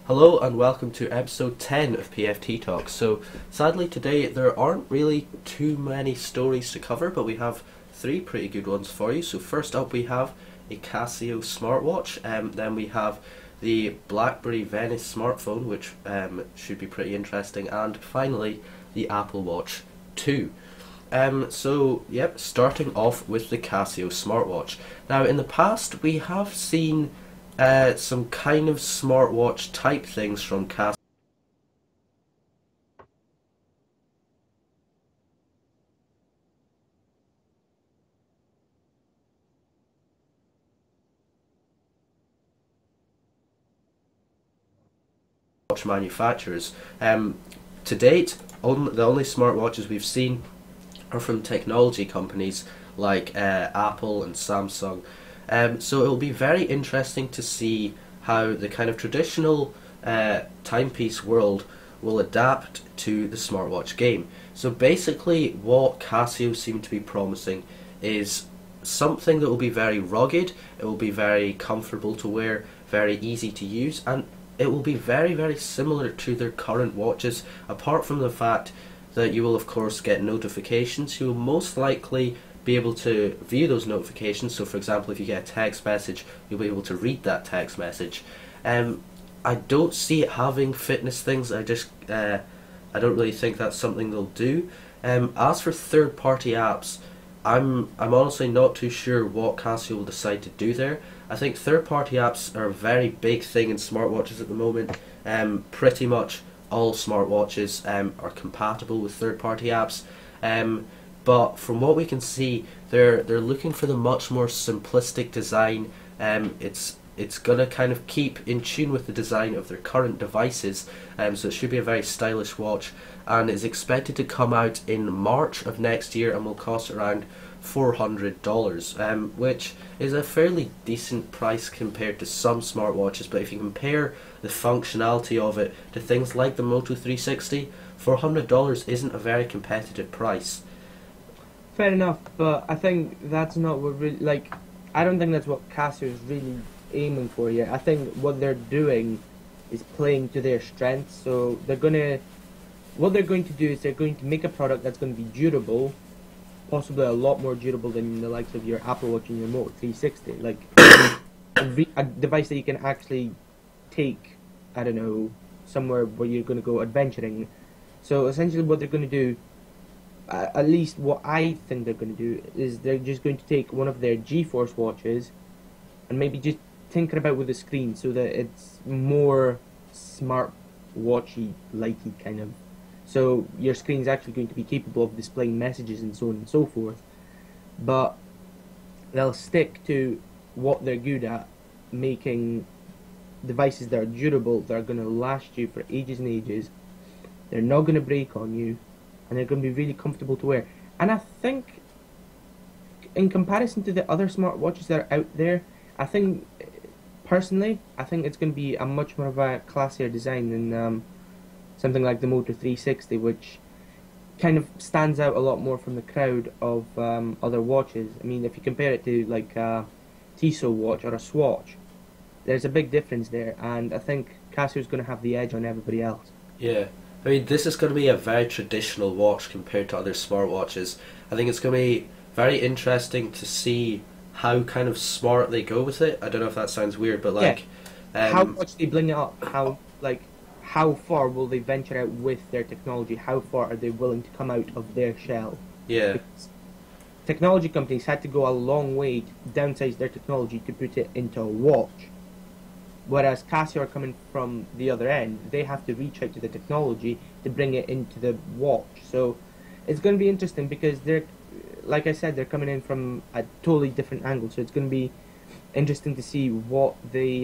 Hello and welcome to episode 10 of PFT Talk. So sadly today there aren't really too many stories to cover, but we have three pretty good ones for you. So first up we have a Casio smartwatch, then we have the Blackberry Venice smartphone, which should be pretty interesting, and finally the Apple Watch 2. Starting off with the Casio smartwatch. Now in the past we have seen some kind of smartwatch type things from Casio watch manufacturers. To date, the only smartwatches we've seen are from technology companies like Apple and Samsung. So it will be very interesting to see how the kind of traditional timepiece world will adapt to the smartwatch game. So basically what Casio seem to be promising is something that will be very rugged, it will be very comfortable to wear, very easy to use, and it will be very, very similar to their current watches, apart from the fact that you will of course get notifications. You will most likely be able to view those notifications. So for example, if you get a text message, you'll be able to read that text message. I don't see it having fitness things. I don't really think that's something they'll do. As for third-party apps, I'm honestly not too sure what Casio will decide to do there. I think third-party apps are a very big thing in smartwatches at the moment. Pretty much all smartwatches are compatible with third-party apps. But from what we can see, they're looking for the much more simplistic design. It's gonna kind of keep in tune with the design of their current devices. So it should be a very stylish watch, and it's expected to come out in March of next year and will cost around $400, which is a fairly decent price compared to some smartwatches. But if you compare the functionality of it to things like the Moto 360, $400 isn't a very competitive price. Fair enough, but I think that's not what really, I don't think that's what Casio is really aiming for here. I think what they're doing is playing to their strengths. So what they're going to do is they're going to make a product that's going to be durable, possibly a lot more durable than the likes of your Apple Watch and your Moto 360. Like a device that you can actually take, I don't know, somewhere where you're going to go adventuring. So essentially what they're going to do, at least what I think they're going to do, is they're just going to take one of their GeForce watches and maybe just tinker about with the screen so that it's more smart watchy likey kind of. So your screen's actually going to be capable of displaying messages and so on and so forth. But they'll stick to what they're good at, making devices that are durable, that are going to last you for ages and ages. They're not going to break on you, and they're going to be really comfortable to wear. And I think, in comparison to the other smartwatches that are out there, personally, I think it's going to be a much more of a classier design than something like the Moto 360, which kind of stands out a lot more from the crowd of other watches. I mean, if you compare it to like a Tissot watch or a Swatch, there's a big difference there, and I think Casio's going to have the edge on everybody else. Yeah. I mean, this is going to be a very traditional watch compared to other smartwatches. I think it's going to be very interesting to see how kind of smart they go with it. I don't know if that sounds weird, but like... Yeah. How much they bling it up, how far will they venture out with their technology, how far are they willing to come out of their shell. Yeah. Because technology companies had to go a long way to downsize their technology to put it into a watch. Whereas Casio are coming from the other end, they have to reach out to the technology to bring it into the watch. So it's going to be interesting because they're, like I said, they're coming in from a totally different angle. So it's going to be interesting to see what they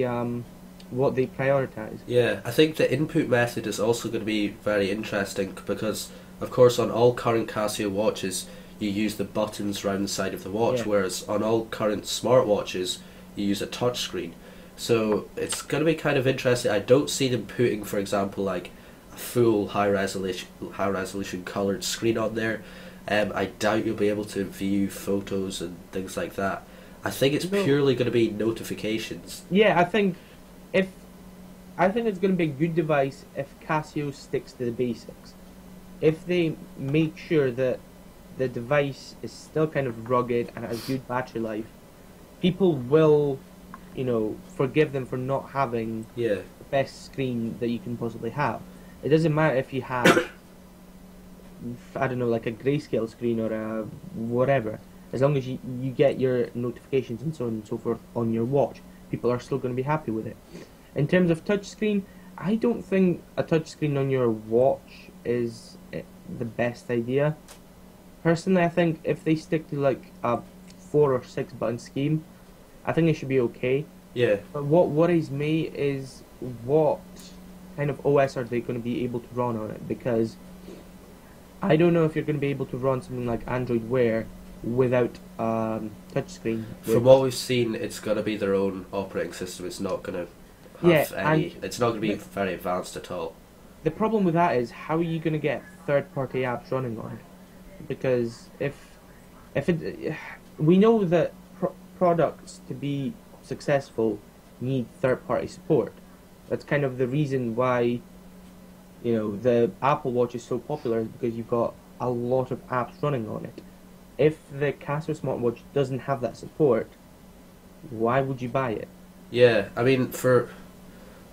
prioritize. Yeah, I think the input method is also going to be very interesting because, of course, on all current Casio watches, you use the buttons around the side of the watch, whereas on all current smartwatches, you use a touchscreen. So it's going to be kind of interesting. I don't see them putting, for example, like a full high resolution coloured screen on there. I doubt you'll be able to view photos and things like that. I think it's purely going to be notifications. Yeah, I think if I think it's going to be a good device if Casio sticks to the basics. If they make sure that the device is still kind of rugged and has good battery life, people will, forgive them for not having Yeah. the best screen that you can possibly have. It doesn't matter if you have, I don't know, like a grayscale screen or a whatever. As long as you get your notifications and so on and so forth on your watch, people are still going to be happy with it. In terms of touchscreen, I don't think a touchscreen on your watch is the best idea. Personally, I think if they stick to like a 4 or 6 button scheme, I think it should be okay. Yeah. But what worries me is what kind of OS are they going to be able to run on it? Because I don't know if you're going to be able to run something like Android Wear without touchscreen. From what we've seen, it's going to be their own operating system. It's not going to have any. It's not going to be very advanced at all. The problem with that is how are you going to get third-party apps running on it? Because we know that products to be successful need third-party support. That's kind of the reason why the Apple Watch is so popular, is because you've got a lot of apps running on it. If the Casio smartwatch doesn't have that support, why would you buy it? Yeah, I mean, for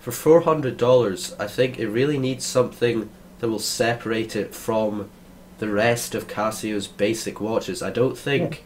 $400, I think it really needs something that will separate it from the rest of Casio's basic watches. I don't think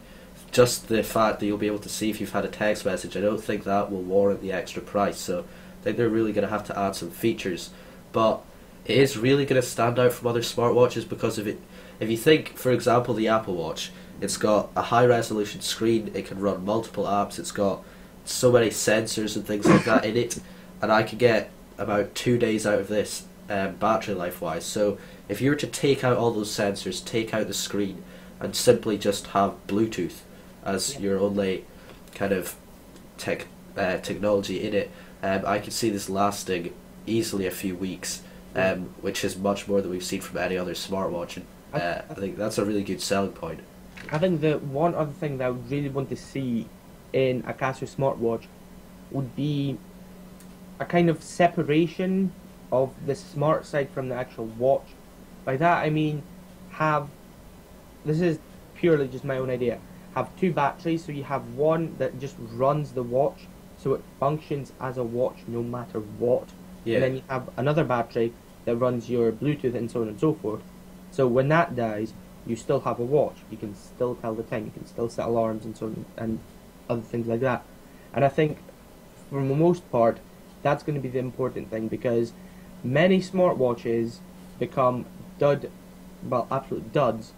just the fact that you'll be able to see if you've had a text message, I don't think that will warrant the extra price. So I think they're really going to have to add some features. But it is really going to stand out from other smartwatches because of it. If you think, for example, the Apple Watch, it's got a high-resolution screen, it can run multiple apps, it's got so many sensors and things like that in it, and I could get about 2 days out of this battery life-wise. So if you were to take out all those sensors, take out the screen, and simply just have Bluetooth as your only kind of technology in it, I could see this lasting easily a few weeks, which is much more than we've seen from any other smartwatch. And, I think that's a really good selling point. I think the one other thing that I would really want to see in a Casio smartwatch would be a kind of separation of the smart side from the actual watch. By that I mean this is purely just my own idea, have 2 batteries, so you have one that just runs the watch, so it functions as a watch no matter what. Yeah. And then you have another battery that runs your Bluetooth and so on and so forth. So when that dies, you still have a watch. You can still tell the time. You can still set alarms and so on, and other things like that. And I think, for the most part, that's going to be the important thing, because many smartwatches become absolute duds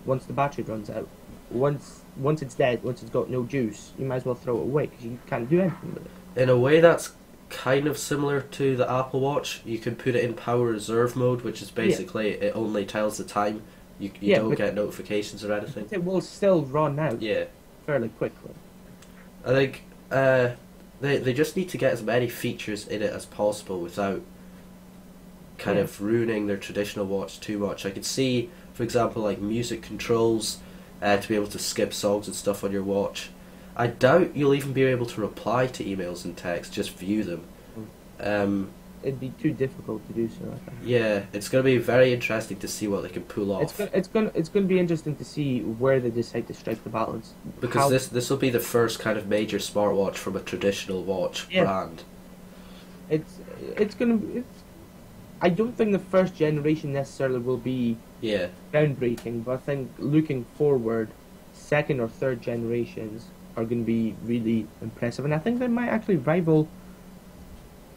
once the battery runs out. Once it's dead, once it's got no juice, you might as well throw it away because you can't do anything with it. In a way, that's kind of similar to the Apple Watch. You can put it in power reserve mode, which is basically it only tells the time. You don't get notifications or anything. It will still run out Yeah. fairly quickly. I think they just need to get as many features in it as possible without kind of ruining their traditional watch too much. I could see, for example, like music controls, to be able to skip songs and stuff on your watch. I doubt you'll even be able to reply to emails and text, just view them. It'd be too difficult to do so, I think. Yeah, it's going to be very interesting to see what they can pull off. It's going to be interesting to see where they decide to strike the balance. Because this will be the first kind of major smartwatch from a traditional watch brand. It's I don't think the first generation necessarily will be groundbreaking, but I think looking forward, second or third generations are going to be really impressive, and I think they might actually rival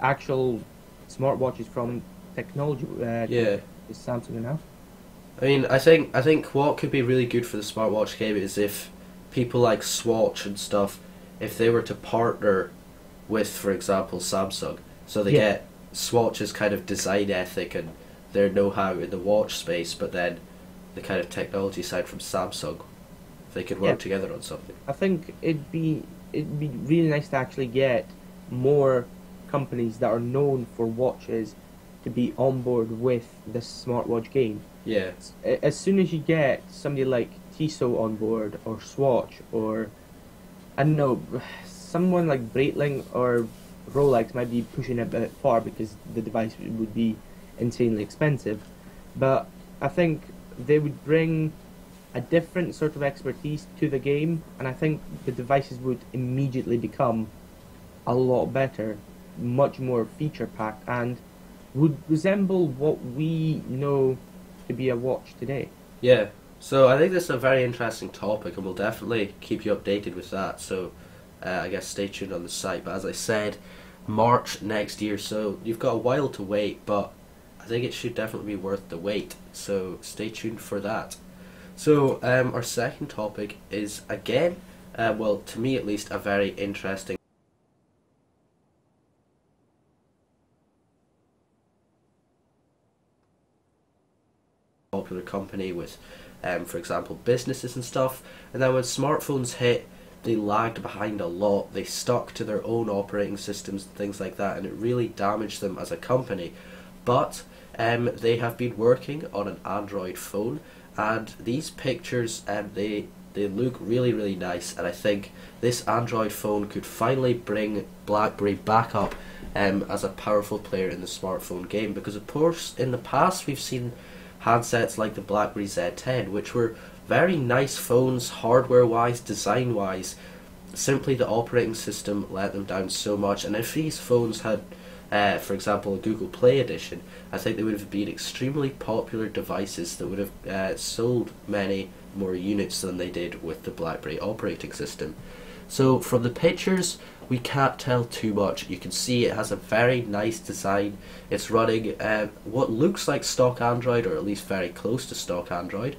actual smartwatches from technology. Samsung and Apple. I mean, I think what could be really good for the smartwatch game is if people like Swatch and stuff, if they were to partner with, for example, Samsung, so they get Swatch's kind of design ethic and their know-how in the watch space, but then the kind of technology side from Samsung, they could work together on something. I think it'd be really nice to actually get more companies that are known for watches to be on board with the smartwatch game. Yeah. As soon as you get somebody like Tissot on board, or Swatch, or I don't know, someone like Breitling or Rolex might be pushing it a bit far because the device would be insanely expensive. But I think they would bring a different sort of expertise to the game, and I think the devices would immediately become a lot better, much more feature packed, and would resemble what we know to be a watch today. Yeah. So I think this is a very interesting topic, and we'll definitely keep you updated with that. So I guess stay tuned on the site. But as I said, March next year, so you've got a while to wait, but I think it should definitely be worth the wait. So stay tuned for that. So our second topic is again, well, to me at least, a very interesting popular company with, for example, businesses and stuff. And then when smartphones hit, they lagged behind a lot. They stuck to their own operating systems and things like that, and it really damaged them as a company. But they have been working on an Android phone, and these pictures, they look really nice. And I think this Android phone could finally bring Blackberry back up as a powerful player in the smartphone game, because of course in the past we've seen handsets like the Blackberry Z10, which were very nice phones, hardware-wise, design-wise. Simply the operating system let them down so much, and if these phones had, for example, a Google Play edition, I think they would have been extremely popular devices that would have sold many more units than they did with the Blackberry operating system. So from the pictures, we can't tell too much. You can see it has a very nice design. It's running what looks like stock Android, or at least very close to stock Android.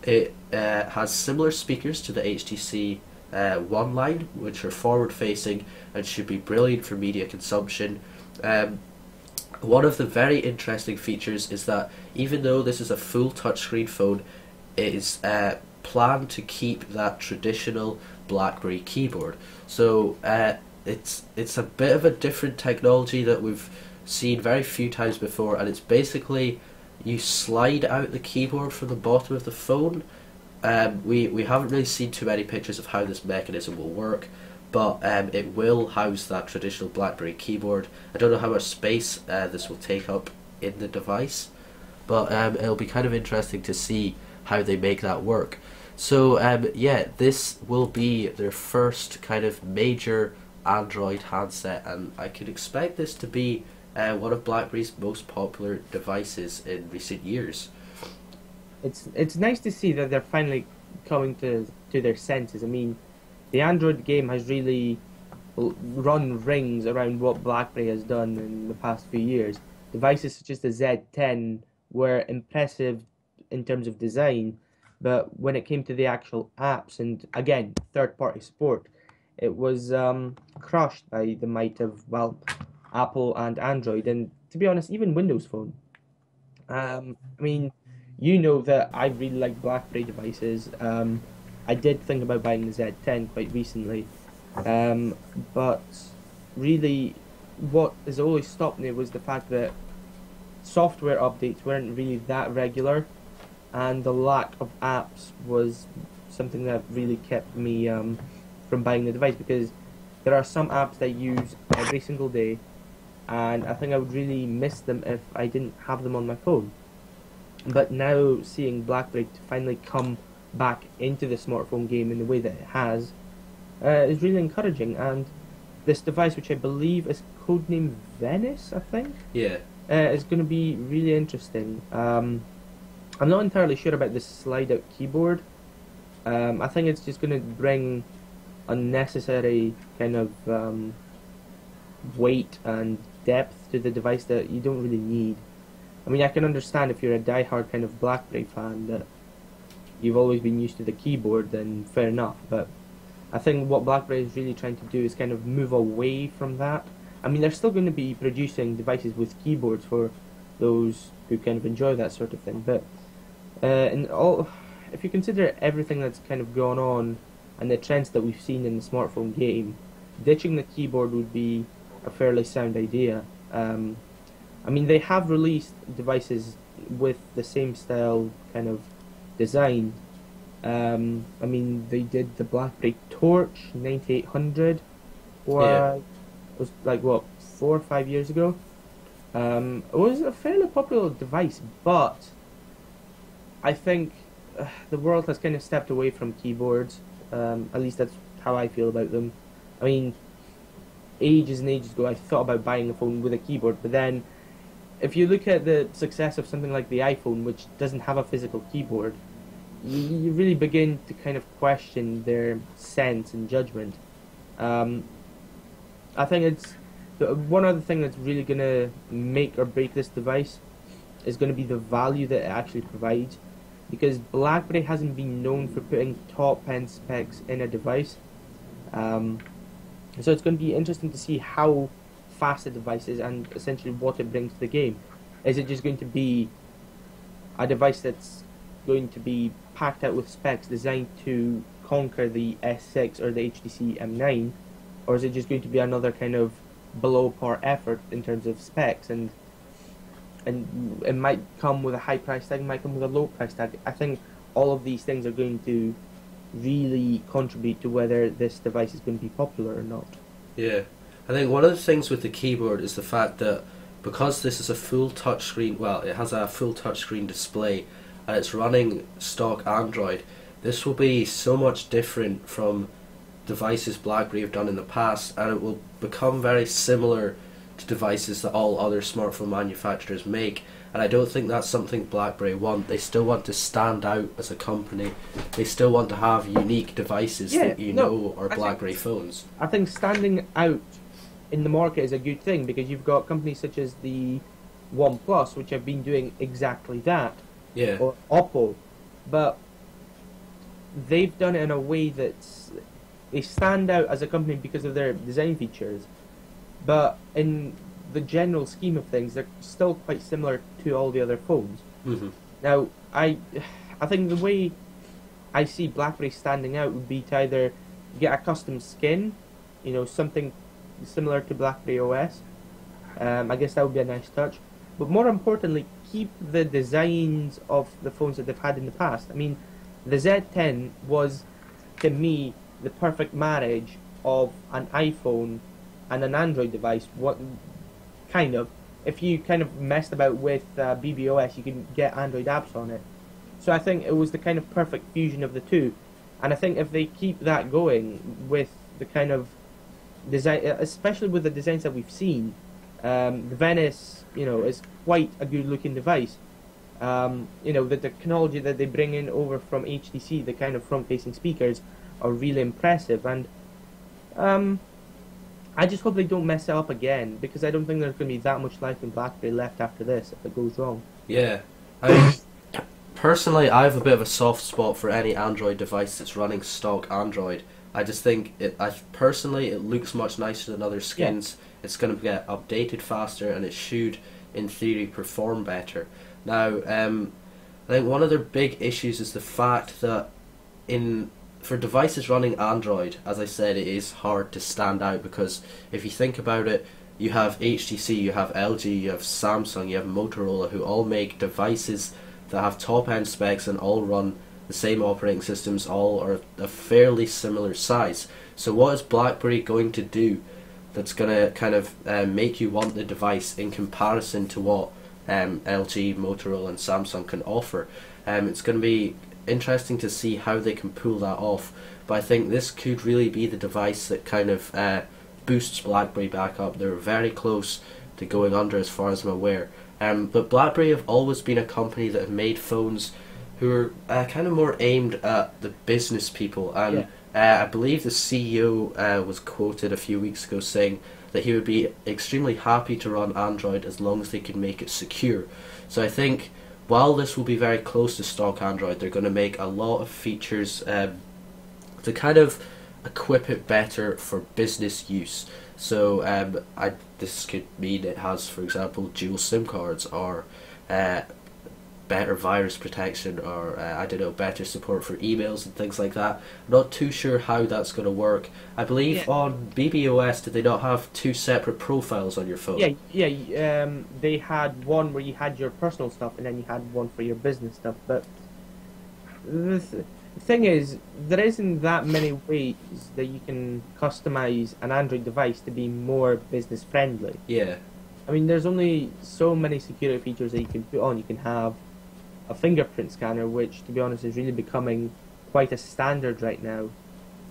It has similar speakers to the HTC One line, which are forward facing and should be brilliant for media consumption. One of the very interesting features is that even though this is a full touchscreen phone, it is planned to keep that traditional Blackberry keyboard. So it's a bit of a different technology that we've seen very few times before, and it's basically you slide out the keyboard from the bottom of the phone. We haven't really seen too many pictures of how this mechanism will work, but it will house that traditional Blackberry keyboard. I don't know how much space this will take up in the device, but it'll be kind of interesting to see how they make that work. So yeah, this will be their first kind of major Android handset, and I could expect this to be one of BlackBerry's most popular devices in recent years. It's nice to see that they're finally coming to their senses. I mean, the Android game has really run rings around what BlackBerry has done in the past few years. Devices such as the Z10 were impressive in terms of design, but when it came to the actual apps and, again, third-party support, it was crushed by the might of, well, Apple and Android, and to be honest, even Windows Phone. I mean, you know that I really like BlackBerry devices. I did think about buying the Z10 quite recently, but really, what has always stopped me was the fact that software updates weren't really that regular, and the lack of apps was something that really kept me from buying the device, because there are some apps that I use every single day, and I think I would really miss them if I didn't have them on my phone. But now seeing BlackBerry finally come back into the smartphone game in the way that it has is really encouraging. And this device, which I believe is codenamed Venice, I think, Yeah. is going to be really interesting. I'm not entirely sure about this slide-out keyboard. I think it's just going to bring unnecessary kind of weight and depth to the device that you don't really need. I mean, I can understand if you're a die-hard kind of BlackBerry fan that you've always been used to the keyboard, then fair enough. But I think what BlackBerry is really trying to do is kind of move away from that. I mean, they're still going to be producing devices with keyboards for those who kind of enjoy that sort of thing. But if you consider everything that's kind of gone on and the trends that we've seen in the smartphone game, ditching the keyboard would be a fairly sound idea. I mean, they have released devices with the same style kind of design. I mean, they did the BlackBerry Torch 9800, or Yeah. it was like what 4 or 5 years ago. It was a fairly popular device, but I think the world has kind of stepped away from keyboards. At least that's how I feel about them. I mean, ages and ages ago, I thought about buying a phone with a keyboard, but then if you look at the success of something like the iPhone, which doesn't have a physical keyboard, you really begin to kind of question their sense and judgment. I think it's one other thing that's really going to make or break this device is going to be the value that it actually provides, because BlackBerry hasn't been known for putting top-end specs in a device. So it's going to be interesting to see how fast the device is and essentially what it brings to the game. Is it just going to be a device that's going to be packed out with specs designed to conquer the S6 or the HTC M9, or is it just going to be another kind of below par effort in terms of specs, and it might come with a high price tag, it might come with a low price tag. I think all of these things are going to really contribute to whether this device is going to be popular or not. Yeah, I think one of the things with the keyboard is the fact that because this is a full touchscreen, well, it has a full touchscreen display and it's running stock Android, this will be so much different from devices BlackBerry have done in the past, and it will become very similar to devices that all other smartphone manufacturers make. And I don't think that's something BlackBerry want. They still want to stand out as a company. They still want to have unique devices that are BlackBerry phones. I think standing out in the market is a good thing, because you've got companies such as the OnePlus, which have been doing exactly that, Yeah. or Oppo, but they've done it in a way that's they stand out as a company because of their design features, but in the general scheme of things, they're still quite similar to all the other phones. Mm-hmm. Now, I think the way I see BlackBerry standing out would be to either get a custom skin, something similar to BlackBerry OS. I guess that would be a nice touch. But more importantly, keep the designs of the phones that they've had in the past. I mean, the Z10 was, to me, the perfect marriage of an iPhone and an Android device. If you kind of messed about with BBOS, you can get Android apps on it. So I think it was the kind of perfect fusion of the two. And I think if they keep that going with the kind of design, especially with the designs that we've seen, the Venice, is quite a good looking device. The technology that they bring in over from HTC, the kind of front-facing speakers, are really impressive, and I just hope they don't mess it up again, because I don't think there's going to be that much life in BlackBerry left after this if it goes wrong. Yeah, I mean, personally, I have a bit of a soft spot for any Android device that's running stock Android. I just think it looks much nicer than other skins. Yeah. It's going to get updated faster, and it should, in theory, perform better. Now, I think one of their big issues is the fact that for devices running Android, as I said, it is hard to stand out, because if you think about it, you have HTC, you have LG, you have Samsung, you have Motorola, who all make devices that have top-end specs and all run the same operating systems, all are a fairly similar size. So what is BlackBerry going to do that's going to kind of make you want the device in comparison to what LG, Motorola and Samsung can offer? It's going to be interesting to see how they can pull that off, but I think this could really be the device that kind of boosts BlackBerry back up. They're very close to going under, as far as I'm aware. But BlackBerry have always been a company that have made phones who are kind of more aimed at the business people, and I believe the CEO was quoted a few weeks ago saying that he would be extremely happy to run Android as long as they could make it secure. So I think while this will be very close to stock Android, they're going to make a lot of features to kind of equip it better for business use. So this could mean it has, for example, dual SIM cards, or better virus protection, or better support for emails and things like that. I'm not too sure how that's going to work. I believe on BBOS, did they not have two separate profiles on your phone? They had one where you had your personal stuff, and then you had one for your business stuff. But The thing is, there isn't that many ways that you can customize an Android device to be more business friendly. Yeah, I mean, there's only so many security features that you can put on. You can have a fingerprint scanner, which, to be honest, is really becoming quite a standard right now.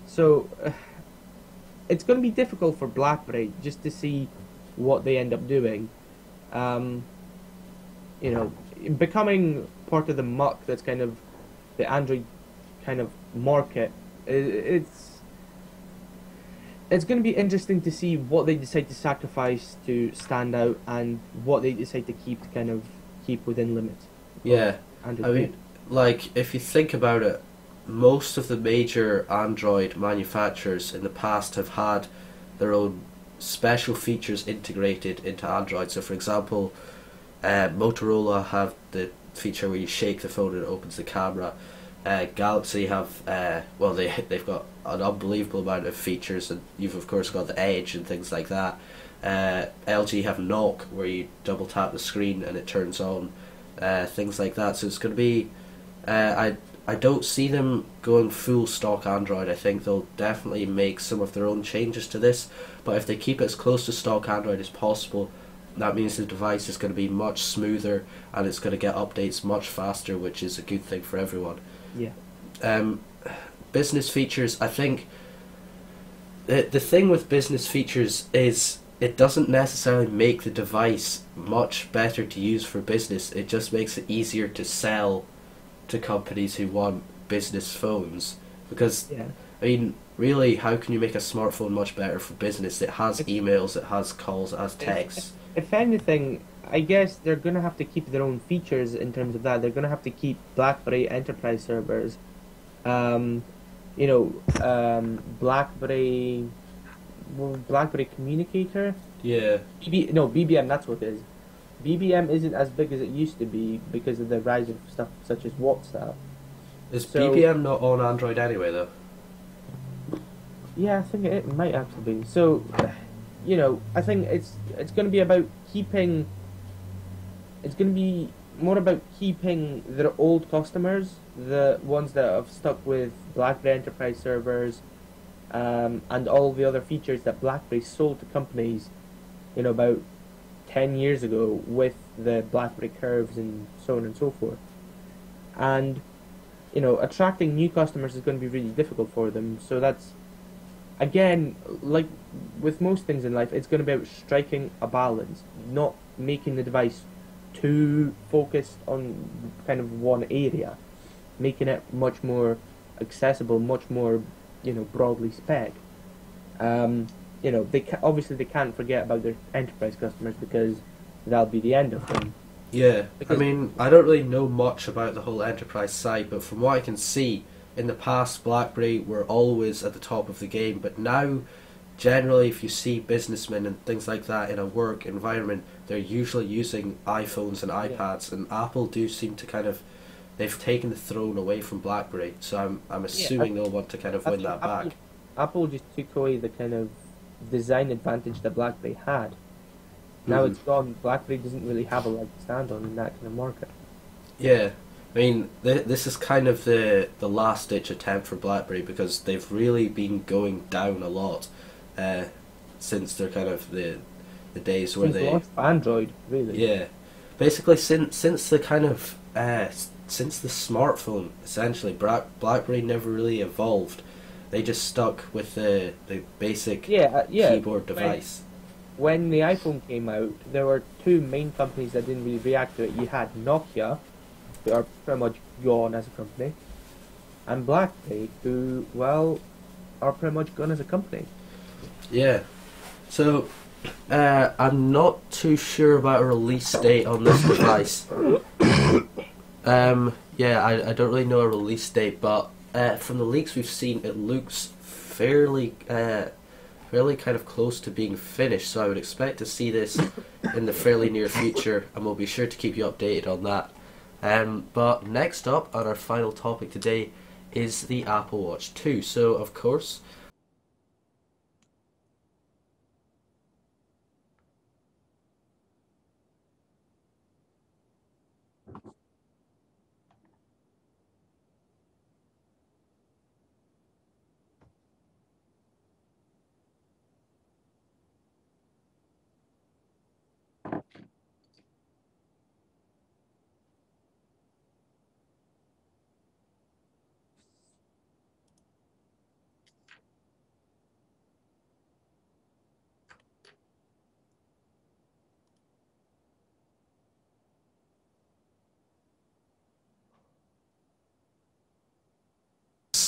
So, it's going to be difficult for BlackBerry just to see what they end up doing. Um, you know, becoming part of the muck that's kind of the Android kind of market. It's going to be interesting to see what they decide to sacrifice to stand out and what they decide to keep keep within limits. yeah. Android I mean, like, if you think about it, most of the major Android manufacturers in the past have had their own special features integrated into Android. So, for example, Motorola have the feature where you shake the phone and it opens the camera. Galaxy have well, they've got an unbelievable amount of features, and you've of course got the Edge and things like that. LG have Knock, where you double tap the screen and it turns on, things like that. So it's going to be, I don't see them going full stock Android. I think they'll definitely make some of their own changes to this, but if they keep it as close to stock Android as possible, that means the device is going to be much smoother and it's going to get updates much faster, which is a good thing for everyone. Yeah. Um, business features, I think the thing with business features is it doesn't necessarily make the device much better to use for business. It just makes it easier to sell to companies who want business phones. Because, Yeah. I mean, really, how can you make a smartphone much better for business? It has emails, it has calls, it has texts. If anything, I guess they're gonna have to keep their own features in terms of that. They're gonna have to keep BlackBerry enterprise servers. Um, BlackBerry, BlackBerry Communicator. Yeah. No, BBM. That's what it is. BBM isn't as big as it used to be because of the rise of stuff such as WhatsApp. Is So BBM not on Android anyway, though? yeah, I think it might actually be. So, I think it's going to be about keeping. It's going to be more about keeping their old customers, the ones that have stuck with BlackBerry enterprise servers, and all the other features that BlackBerry sold to companies, about 10 years ago with the BlackBerry curves and so on and so forth. And, attracting new customers is going to be really difficult for them. So that's, again, like with most things in life, it's going to be about striking a balance, not making the device too focused on kind of one area, making it much more accessible, much more, broadly spec. Obviously they can't forget about their enterprise customers because that'll be the end of them. Yeah, Because, I mean, I don't really know much about the whole enterprise side, but from what I can see, in the past, BlackBerry were always at the top of the game, but now, generally, if you see businessmen and things like that in a work environment, they're usually using iPhones and iPads, and Apple do seem to they've taken the throne away from BlackBerry, so I'm assuming they'll want to kind of win that back. Apple just took away the kind of design advantage that BlackBerry had. Now it's gone. BlackBerry doesn't really have a leg to stand on in that kind of market. Yeah, I mean, this is kind of the last ditch attempt for BlackBerry because they've really been going down a lot since they're kind of the days where Since they launched Android, really. yeah, basically since the kind of since the smartphone essentially BlackBerry never really evolved. They just stuck with the basic keyboard device. When the iPhone came out, there were two main companies that didn't really react to it. You had Nokia, who are pretty much gone as a company, and BlackBerry, who, well, are pretty much gone as a company. Yeah. So, I'm not too sure about a release date on this device. Yeah, I don't really know a release date, but from the leaks we've seen, it looks fairly kind of close to being finished, so I would expect to see this in the fairly near future, and we'll be sure to keep you updated on that. But next up, on our final topic today, is the Apple Watch 2. So, of course,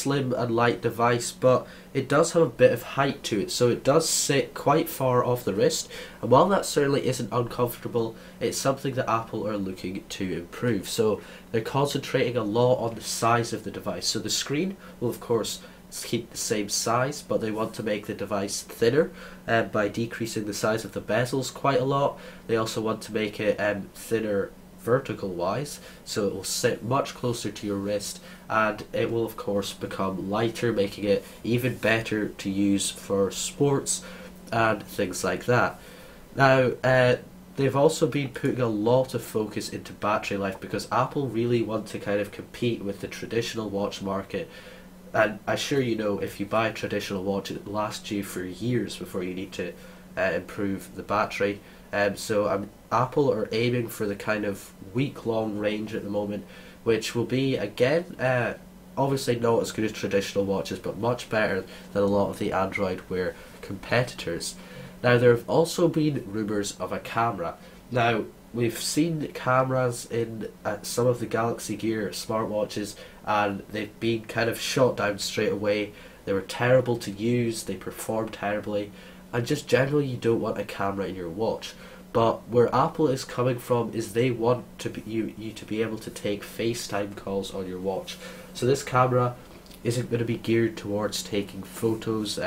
slim and light device, but it does have a bit of height to it, so it does sit quite far off the wrist, and while that certainly isn't uncomfortable, it's something that Apple are looking to improve. So they're concentrating a lot on the size of the device. So the screen will of course keep the same size, but they want to make the device thinner by decreasing the size of the bezels quite a lot. They also want to make it thinner vertical wise, so it will sit much closer to your wrist, and it will of course become lighter, making it even better to use for sports and things like that. Now they've also been putting a lot of focus into battery life, because Apple really want to kind of compete with the traditional watch market. And I'm sure you know, if you buy a traditional watch, it lasts you for years before you need to improve the battery. So Apple are aiming for the kind of week-long range at the moment, which will be, again, obviously not as good as traditional watches, but much better than a lot of the Android Wear competitors. Now, there have also been rumours of a camera. Now, we've seen cameras in some of the Galaxy Gear smartwatches, and they've been kind of shot down straight away. They were terrible to use, they performed terribly, and just generally you don't want a camera in your watch. But where Apple is coming from is they want you to be able to take FaceTime calls on your watch. So this camera isn't going to be geared towards taking photos.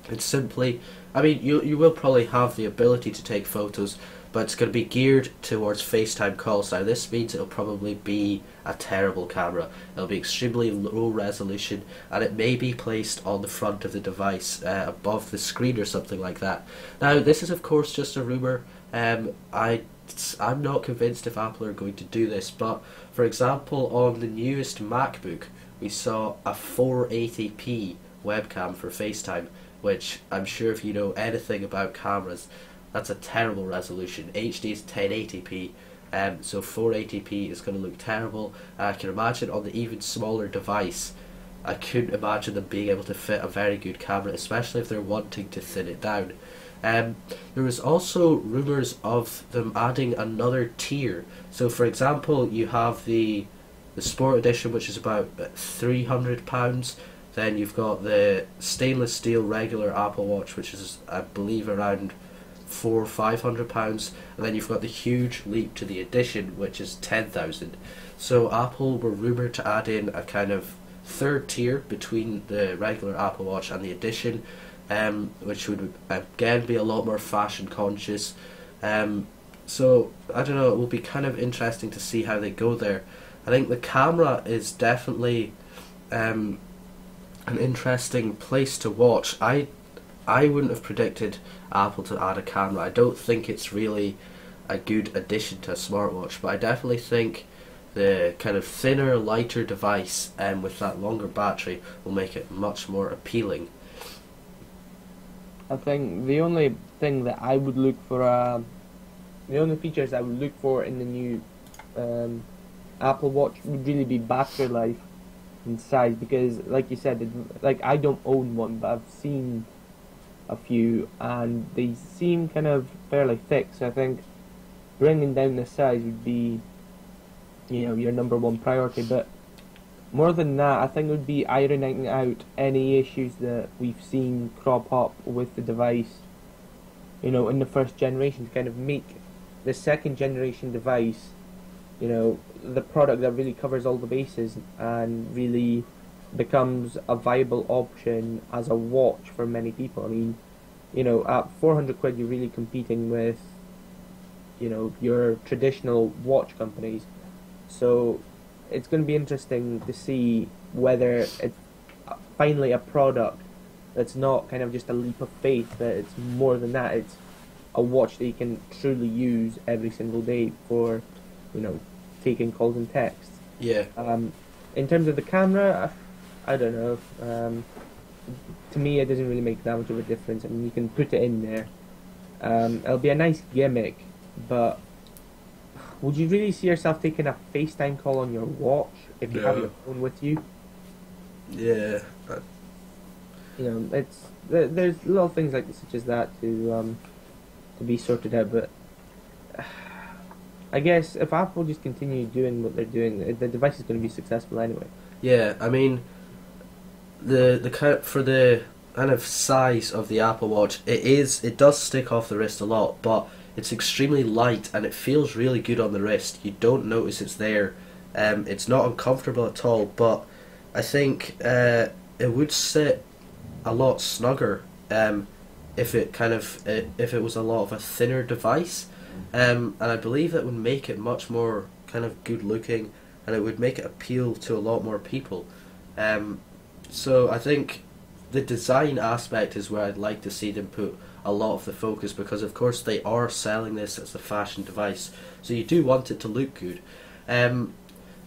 It's simply, I mean, you will probably have the ability to take photos, but it's going to be geared towards FaceTime calls. Now this means it'll probably be a terrible camera. It'll be extremely low resolution, and it may be placed on the front of the device above the screen or something like that. Now this is of course just a rumour. I'm not convinced if Apple are going to do this, but for example on the newest MacBook we saw a 480p webcam for FaceTime, which I'm sure if you know anything about cameras, that's a terrible resolution. HD is 1080p, so 480p is going to look terrible. I can imagine on the even smaller device, I couldn't imagine them being able to fit a very good camera, especially if they're wanting to thin it down. There was also rumours of them adding another tier. So for example, you have the Sport Edition, which is about £300. Then you've got the stainless steel regular Apple Watch, which is I believe around £400 or £500, and then you've got the huge leap to the Edition, which is £10,000. So Apple were rumoured to add in a kind of third tier between the regular Apple Watch and the Edition, which would again be a lot more fashion conscious. So I don't know, it will be kind of interesting to see how they go there. I think the camera is definitely an interesting place to watch. I wouldn't have predicted Apple to add a camera. I don't think it's really a good addition to a smartwatch, but I definitely think the kind of thinner, lighter device with that longer battery will make it much more appealing. I think the only thing that I would look for, the only features I would look for in the new Apple Watch would really be battery life and size, because like you said, like I don't own one, but I've seen a few and they seem kind of fairly thick, so I think bringing down the size would be, you know, your number one priority. But more than that, I think it would be ironing out any issues that we've seen crop up with the device, you know, in the first generation, to kind of make the second generation device, you know, the product that really covers all the bases and really becomes a viable option as a watch for many people. I mean, you know, at 400 quid you're really competing with, you know, your traditional watch companies. So it's going to be interesting to see whether it's finally a product that's not kind of just a leap of faith, that it's more than that. It's a watch that you can truly use every single day for, you know, taking calls and texts. Yeah. In terms of the camera, I don't know. To me, it doesn't really make that much of a difference. I mean, you can put it in there. It'll be a nice gimmick, but would you really see yourself taking a FaceTime call on your watch if you have your phone with you? Yeah. You know, there's little things like such as that to be sorted out. But I guess if Apple just continue doing what they're doing, the device is going to be successful anyway. Yeah, I mean, for the kind of size of the Apple Watch, it does stick off the wrist a lot, but it's extremely light and it feels really good on the wrist. You don't notice it's there. It's not uncomfortable at all, but I think it would sit a lot snugger if it was a lot of a thinner device, and I believe that would make it much more kind of good looking, and it would make it appeal to a lot more people. So I think the design aspect is where I'd like to see them put a lot of the focus, because of course they are selling this as a fashion device, so you do want it to look good.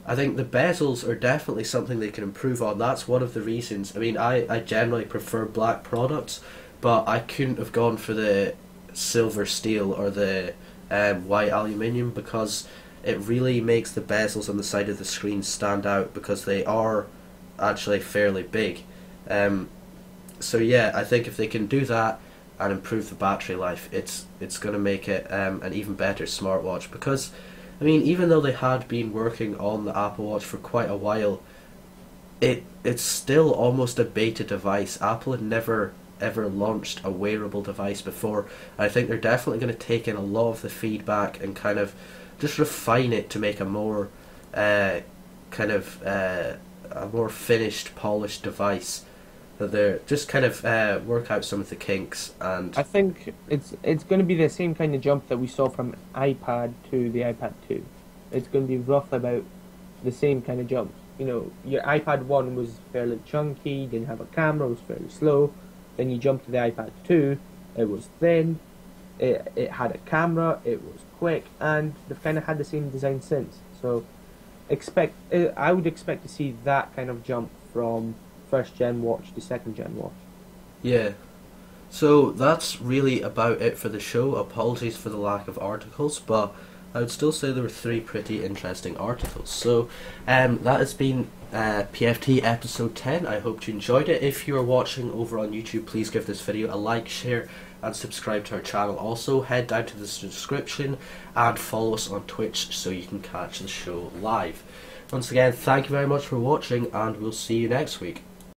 I think the bezels are definitely something they can improve on. That's one of the reasons. I mean, I generally prefer black products, but I couldn't have gone for the silver steel or the white aluminium, because it really makes the bezels on the side of the screen stand out, because they are actually fairly big. So yeah, I think if they can do that and improve the battery life, it's going to make it an even better smartwatch. Because I mean, even though they had been working on the Apple Watch for quite a while, it's still almost a beta device. Apple had never ever launched a wearable device before. I think they're definitely going to take in a lot of the feedback and kind of just refine it to make a more a more finished, polished device. That they're just kind of work out some of the kinks. And I think it's going to be the same kind of jump that we saw from iPad to the iPad 2. It's going to be roughly about the same kind of jump. You know, your iPad 1 was fairly chunky, didn't have a camera, was fairly slow. Then you jump to the iPad 2, it was thin, it had a camera, it was quick, and they've kind of had the same design since. So I would expect to see that kind of jump from first gen watch to second gen watch. yeah, so that's really about it for the show. Apologies for the lack of articles, but I would still say there were 3 pretty interesting articles. So that has been PFT episode 10. I hope you enjoyed it. If you are watching over on YouTube, please give this video a like, share and subscribe to our channel. Also head down to the description and follow us on Twitch so you can catch the show live. Once again, thank you very much for watching, and we'll see you next week.